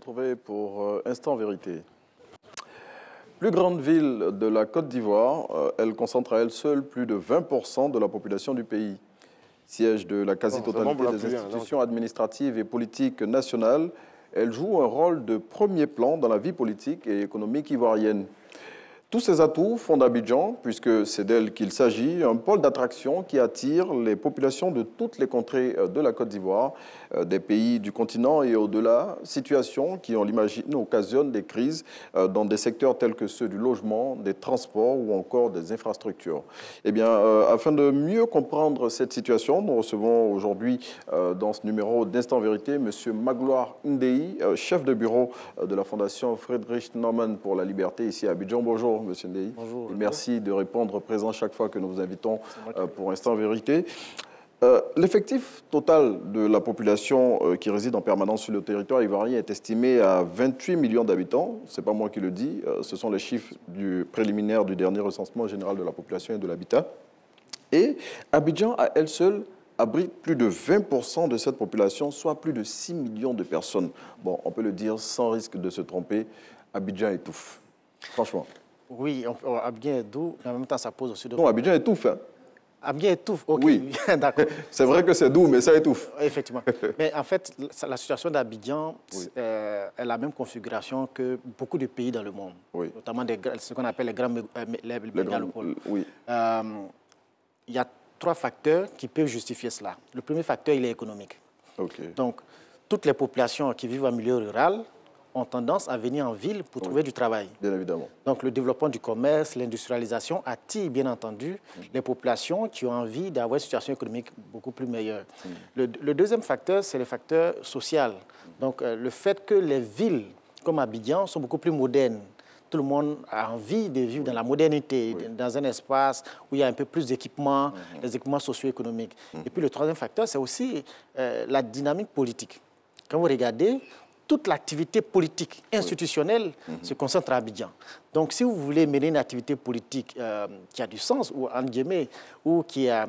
retrouver pour Instant Vérité. Plus grande ville de la Côte d'Ivoire, elle concentre à elle seule plus de 20% de la population du pays. Siège de la quasi-totalité des institutions administratives et politiques nationales, elle joue un rôle de premier plan dans la vie politique et économique ivoirienne. Tous ces atouts font d'Abidjan, puisque c'est d'elle qu'il s'agit, un pôle d'attraction qui attire les populations de toutes les contrées de la Côte d'Ivoire, des pays du continent et au-delà, situation qui, on l'imagine, occasionne des crises dans des secteurs tels que ceux du logement, des transports ou encore des infrastructures. Eh bien, afin de mieux comprendre cette situation, nous recevons aujourd'hui dans ce numéro d'Instant Vérité M. Magloire Ndei, chef de bureau de la Fondation Friedrich Naumann pour la liberté ici à Abidjan. Bonjour. Monsieur Ndei. Bonjour. Et merci de répondre présent chaque fois que nous vous invitons pour Instant Vérité. L'effectif total de la population qui réside en permanence sur le territoire ivoirien est estimé à 28 millions d'habitants. Ce n'est pas moi qui le dis, ce sont les chiffres préliminaires du dernier recensement général de la population et de l'habitat. Et Abidjan, à elle seule, abrite plus de 20% de cette population, soit plus de 6 millions de personnes. Bon, on peut le dire sans risque de se tromper, Abidjan étouffe. Franchement. Oui, Abidjan est doux, mais en même temps, ça pose aussi... Non, Abidjan étouffe. Hein. Abidjan étouffe, ok. Oui, d'accord. C'est vrai que c'est doux, mais ça étouffe. Effectivement. Mais en fait, la situation d'Abidjan est la même configuration que beaucoup de pays dans le monde, notamment ce qu'on appelle les mégalopoles. Oui. Il y a 3 facteurs qui peuvent justifier cela. Le premier facteur, il est économique. Okay. Donc, toutes les populations qui vivent en milieu rural ont tendance à venir en ville pour trouver du travail. Bien évidemment. Donc, le développement du commerce, l'industrialisation attire, bien entendu, les populations qui ont envie d'avoir une situation économique beaucoup plus meilleure. Le deuxième facteur, c'est le facteur social. Donc, le fait que les villes comme Abidjan sont beaucoup plus modernes. Tout le monde a envie de vivre dans la modernité, dans un espace où il y a un peu plus d'équipements, des équipements socio-économiques. Et puis, le troisième facteur, c'est aussi la dynamique politique. Quand vous regardez, toute l'activité politique institutionnelle se concentre à Abidjan. Donc, si vous voulez mener une activité politique qui a du sens, ou en guillemets, ou qui a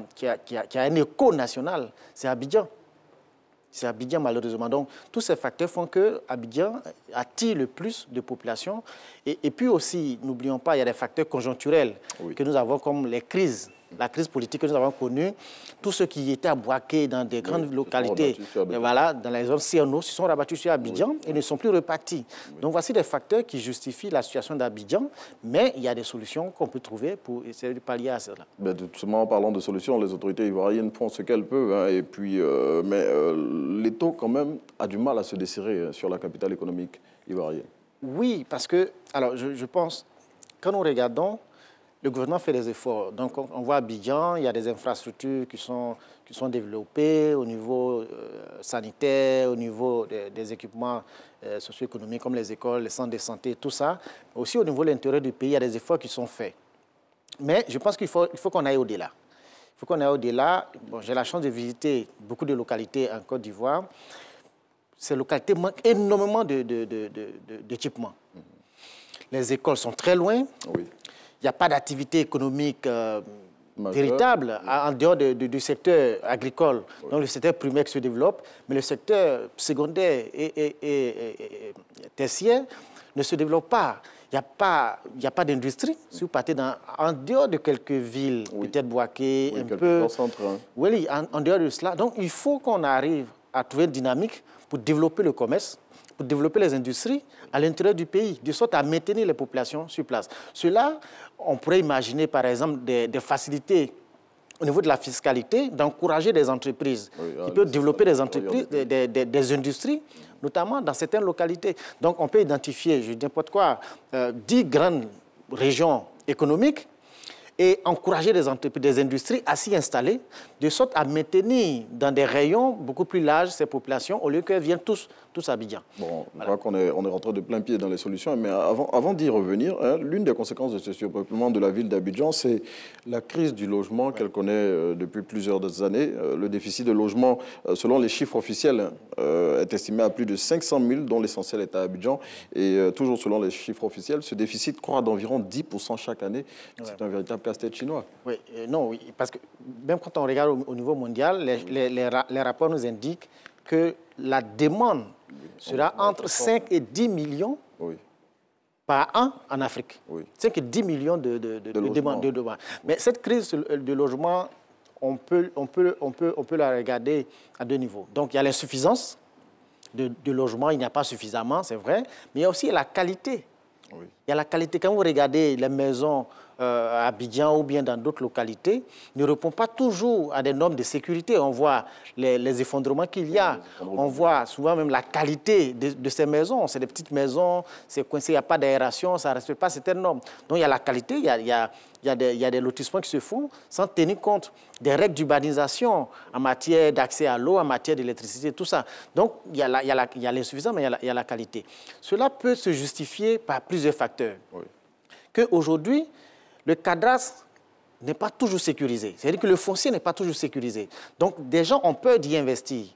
un écho national, c'est Abidjan. C'est Abidjan, malheureusement. Donc, tous ces facteurs font que Abidjan attire le plus de population. Et puis aussi, n'oublions pas, il y a des facteurs conjoncturels que nous avons, comme les crises. La crise politique que nous avons connue, tous ceux qui étaient aboiqués dans des grandes localités, voilà, dans les zones CNO, se sont rabattus sur Abidjan et ne sont plus repartis. Donc voici des facteurs qui justifient la situation d'Abidjan, mais il y a des solutions qu'on peut trouver pour essayer de pallier à cela. Justement, en parlant de solutions, les autorités ivoiriennes font ce qu'elles peuvent, hein, et puis, l'État, quand même, a du mal à se desserrer sur la capitale économique ivoirienne. Oui, parce que, alors je pense, quand nous regardons, le gouvernement fait des efforts. Donc, on voit à Abidjan, il y a des infrastructures qui sont développées au niveau sanitaire, au niveau des équipements socio-économiques comme les écoles, les centres de santé, tout ça. Aussi, au niveau de l'intérieur du pays, il y a des efforts qui sont faits. Mais je pense qu'il faut qu'on aille au-delà. Il faut qu'on aille au-delà. Bon, j'ai la chance de visiter beaucoup de localités en Côte d'Ivoire. Ces localités manquent énormément d'équipements. Les écoles sont très loin. Oui. Il n'y a pas d'activité économique véritable en dehors du secteur agricole. Donc le secteur primaire qui se développe, mais le secteur secondaire et tertiaire ne se développe pas. Il n'y a pas d'industrie. Si vous partez en dehors de quelques villes, peut-être Bouaké, un peu... Oui, en dehors de cela. Donc il faut qu'on arrive à trouver une dynamique pour développer le commerce, pour développer les industries à l'intérieur du pays, de sorte à maintenir les populations sur place. Cela, on pourrait imaginer, par exemple, des facilités au niveau de la fiscalité, d'encourager des entreprises qui peuvent développer des entreprises, des industries, notamment dans certaines localités. Donc, on peut identifier, je dis n'importe quoi, 10 grandes régions économiques et encourager des entreprises, des industries à s'y installer, de sorte à maintenir dans des rayons beaucoup plus larges ces populations, au lieu qu'elles viennent tous à Abidjan. Bon, je crois qu'on est rentré de plein pied dans les solutions, mais avant d'y revenir, hein, l'une des conséquences de ce surpeuplement de la ville d'Abidjan, c'est la crise du logement qu'elle connaît depuis plusieurs années. Le déficit de logement, selon les chiffres officiels, est estimé à plus de 500 000, dont l'essentiel est à Abidjan. Et toujours selon les chiffres officiels, ce déficit croît d'environ 10% chaque année. C'est un véritable casse-tête chinois. Oui, non, oui, parce que même quand on regarde au niveau mondial, les rapports nous indiquent que la demande sera entre 5 et 10 millions par an en Afrique. 5 et 10 millions de demandes. Mais cette crise de logement, on peut la regarder à deux niveaux. Donc, il y a l'insuffisance de logement, il n'y a pas suffisamment, c'est vrai, mais il y a aussi la qualité. Il y a la qualité. Quand vous regardez les maisons à Abidjan ou bien dans d'autres localités, ne répondent pas toujours à des normes de sécurité. On voit les effondrements qu'il y a. On voit souvent même la qualité de ces maisons. C'est des petites maisons, c'est coincé, il n'y a pas d'aération, ça ne respecte pas certaines normes. Donc il y a la qualité, il y a des lotissements qui se font sans tenir compte des règles d'urbanisation en matière d'accès à l'eau, en matière d'électricité, tout ça. Donc il y a l'insuffisance, mais il y a la qualité. Cela peut se justifier par plusieurs facteurs. Qu'aujourd'hui, le cadastre n'est pas toujours sécurisé. C'est-à-dire que le foncier n'est pas toujours sécurisé. Donc, des gens ont peur d'y investir.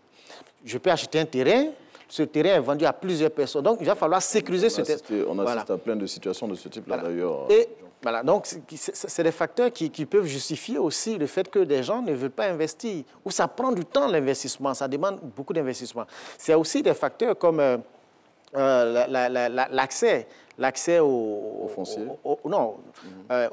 Je peux acheter un terrain, ce terrain est vendu à plusieurs personnes. Donc, il va falloir sécuriser ce terrain. On assiste à plein de situations de ce type-là, d'ailleurs. Et voilà, donc, c'est des facteurs qui peuvent justifier aussi le fait que des gens ne veulent pas investir. Ou ça prend du temps, l'investissement. Ça demande beaucoup d'investissement. C'est aussi des facteurs comme l'accès au foncier,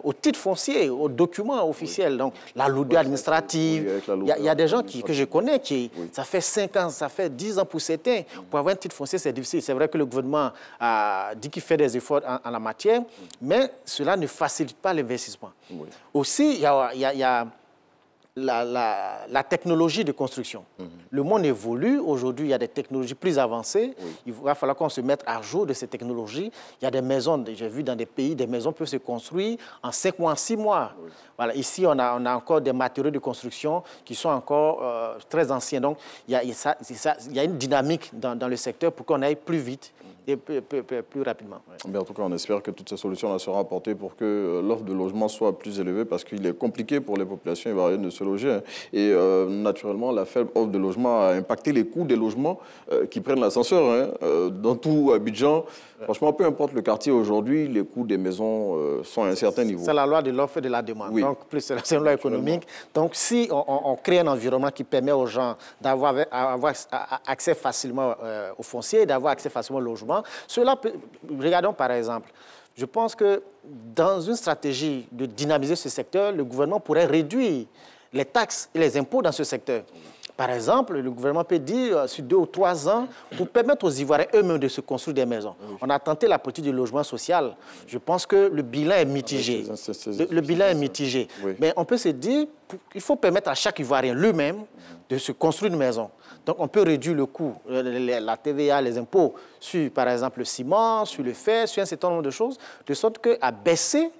au titre foncier, aux documents officiels, donc la lourdeur administrative. Il y a des gens que je connais ça fait 5 ans, ça fait 10 ans pour certains. Pour avoir un titre foncier, c'est difficile. C'est vrai que le gouvernement a dit qu'il fait des efforts en la matière, mais cela ne facilite pas l'investissement. Aussi, il y a la technologie de construction. Le monde évolue. Aujourd'hui, il y a des technologies plus avancées. Il va falloir qu'on se mette à jour de ces technologies. Il y a des maisons, j'ai vu dans des pays, des maisons peuvent se construire en 5 mois, en 6 mois. Voilà, ici, on a encore des matériaux de construction qui sont encore très anciens. Donc, il y a une dynamique dans le secteur pour qu'on aille plus vite et plus rapidement. En tout cas, on espère que toutes ces solutions seront apportées pour que l'offre de logement soit plus élevée, parce qu'il est compliqué pour les populations ivoiriennes de se loger. Et naturellement, la faible offre de logement a impacté les coûts des logements qui prennent l'ascenseur. Dans tout Abidjan, franchement, peu importe le quartier aujourd'hui, les coûts des maisons sont à un certain niveau. C'est la loi de l'offre et de la demande. Donc, plus c'est une loi économique. Donc, si on crée un environnement qui permet aux gens d'avoir accès facilement au foncier, d'avoir accès facilement au logement, cela peut... Regardons par exemple, je pense que dans une stratégie de dynamiser ce secteur, le gouvernement pourrait réduire les taxes et les impôts dans ce secteur. Par exemple, le gouvernement peut dire sur 2 ou 3 ans pour permettre aux Ivoiriens eux-mêmes de se construire des maisons. On a tenté la politique du logement social. Je pense que le bilan est mitigé. Le bilan est mitigé. Mais on peut se dire qu'il faut permettre à chaque Ivoirien lui-même de se construire une maison. Donc, on peut réduire le coût, la TVA, les impôts sur, par exemple, le ciment, sur le fer, sur un certain nombre de choses, de sorte qu'à baisser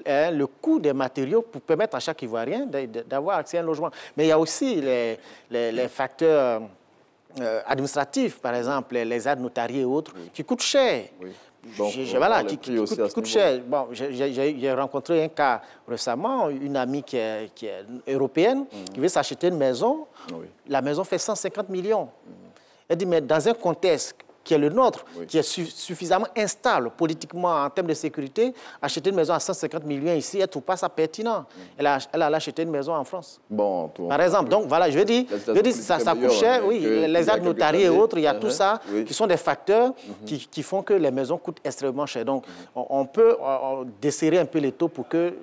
le coût des matériaux pour permettre à chaque Ivoirien d'avoir accès à un logement. Mais il y a aussi les facteurs administratifs, par exemple, les aides notariées et autres, qui coûtent cher. Qui coûtent cher. Bon, j'ai rencontré un cas récemment, une amie qui est européenne, qui veut s'acheter une maison. La maison fait 150 millions. Elle dit, mais dans un contexte qui est le nôtre, qui est suffisamment instable politiquement en termes de sécurité, acheter une maison à 150 millions ici, elle ne trouve pas ça pertinent. Elle a acheté une maison en France. Par exemple, donc voilà, je veux dire ça coûte cher, les actes notariés et autres, il y a tout ça, qui sont des facteurs qui font que les maisons coûtent extrêmement cher. Donc, on peut desserrer un peu les taux pour que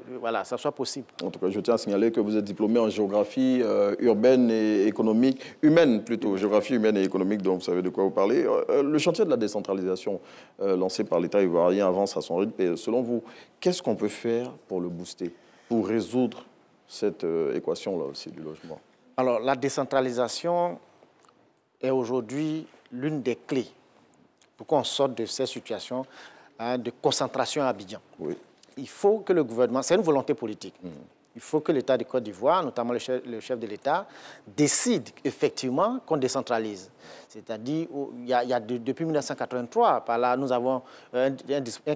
ça soit possible. En tout cas, je tiens à signaler que vous êtes diplômé en géographie urbaine et économique, humaine plutôt, géographie humaine et économique, donc vous savez de quoi vous parlez. Le chantier de la décentralisation lancé par l'État ivoirien avance à son rythme. Et selon vous, qu'est-ce qu'on peut faire pour le booster, pour résoudre cette équation-là aussi du logement? Alors, la décentralisation est aujourd'hui l'une des clés pour qu'on sorte de ces situations de concentration à Abidjan. Il faut que le gouvernement, c'est une volonté politique, il faut que l'État de Côte d'Ivoire, notamment le chef de l'État, décide effectivement qu'on décentralise. C'est-à-dire, depuis 1983, par là, nous avons un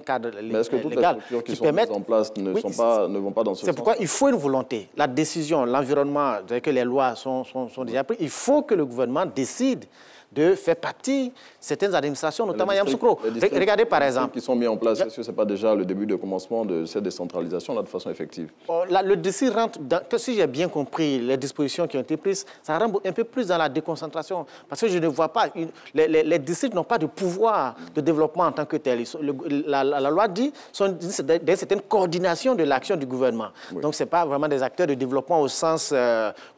cadre légal. Mais est-ce que toutes les structures qui sont mises en place ne vont pas dans ce sens? C'est pourquoi il faut une volonté. La décision, l'environnement, que les lois sont déjà prises, il faut que le gouvernement décide de faire partie certaines administrations, notamment Yamoussoukro. Regardez par exemple. Qui sont mis en place, est-ce que ce n'est pas déjà le début de commencement de cette décentralisation là, de façon effective? Le district rentre, si j'ai bien compris les dispositions qui ont été prises, ça rentre un peu plus dans la déconcentration. Parce que je ne vois pas, les districts n'ont pas de pouvoir de développement en tant que tel. La loi dit d'une certaine coordination de l'action du gouvernement. Oui. Donc, ce n'est pas vraiment des acteurs de développement au sens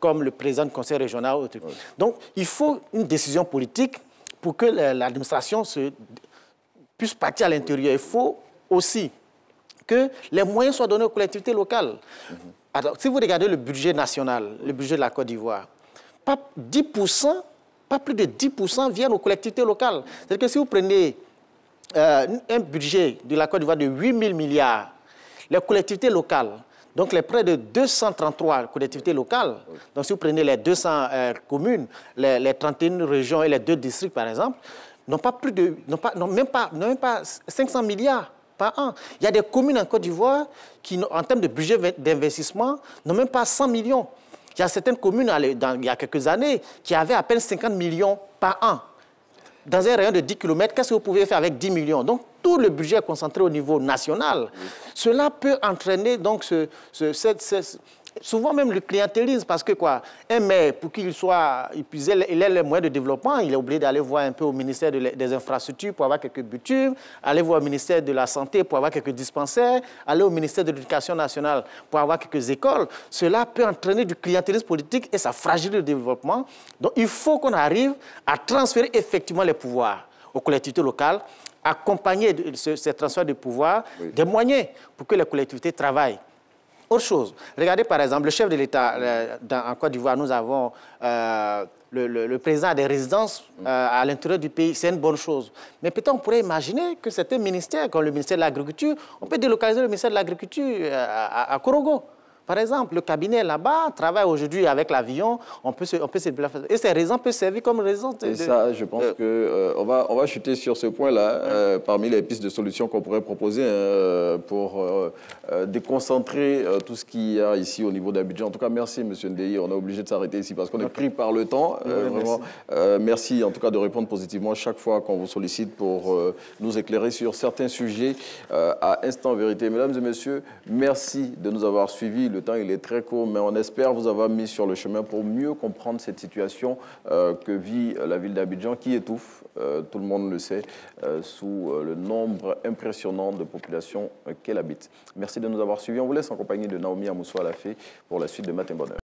comme le président du conseil régional. Oui. Donc, il faut une décision politique pour que l'administration puisse partir à l'intérieur. Il faut aussi que les moyens soient donnés aux collectivités locales. Alors, si vous regardez le budget national, le budget de la Côte d'Ivoire, pas plus de 10% viennent aux collectivités locales. C'est-à-dire que si vous prenez un budget de la Côte d'Ivoire de 8 000 milliards, les collectivités locales, donc les près de 233 collectivités locales, donc si vous prenez les 200 communes, les 31 régions et les 2 districts par exemple, n'ont même pas 500 milliards par an. Il y a des communes en Côte d'Ivoire qui, en termes de budget d'investissement, n'ont même pas 100 millions. Il y a certaines communes, il y a quelques années, qui avaient à peine 50 millions par an. Dans un rayon de 10 km, qu'est-ce que vous pouvez faire avec 10 millions? Donc, tout le budget est concentré au niveau national. Oui. Cela peut entraîner donc souvent même le clientélisme, parce que quoi, un maire, pour qu'il ait les moyens de développement, il est obligé d'aller voir un peu au ministère des infrastructures pour avoir quelques bitumes, aller voir au ministère de la Santé pour avoir quelques dispensaires, aller au ministère de l'Éducation nationale pour avoir quelques écoles. Cela peut entraîner du clientélisme politique et ça fragilise le développement. Donc il faut qu'on arrive à transférer effectivement les pouvoirs aux collectivités locales, accompagner ces transferts de pouvoir des moyens pour que les collectivités travaillent. Autre chose, regardez par exemple, le chef de l'État en Côte d'Ivoire, nous avons le président des résidences à l'intérieur du pays, c'est une bonne chose. Mais peut-être on pourrait imaginer que certains ministères, comme le ministère de l'Agriculture, on peut délocaliser le ministère de l'Agriculture à Korogo. Par exemple, le cabinet là-bas travaille aujourd'hui avec l'avion, on peut se déplacer. Et ces raisons peuvent servir comme raison. Et ça, je pense qu'on va chuter sur ce point-là, parmi les pistes de solutions qu'on pourrait proposer pour déconcentrer tout ce qu'il y a ici au niveau d'Abidjan. En tout cas, merci, M. Ndéhi. On est obligé de s'arrêter ici parce qu'on est pris par le temps. Vraiment, merci en tout cas de répondre positivement chaque fois qu'on vous sollicite pour nous éclairer sur certains sujets à Instant Vérité. Mesdames et messieurs, merci de nous avoir suivis. Le temps, il est très court, mais on espère vous avoir mis sur le chemin pour mieux comprendre cette situation que vit la ville d'Abidjan, qui étouffe, tout le monde le sait, sous le nombre impressionnant de population qu'elle habite. Merci de nous avoir suivis. On vous laisse en compagnie de Naomi Amousso Alafé pour la suite de Matin Bonheur.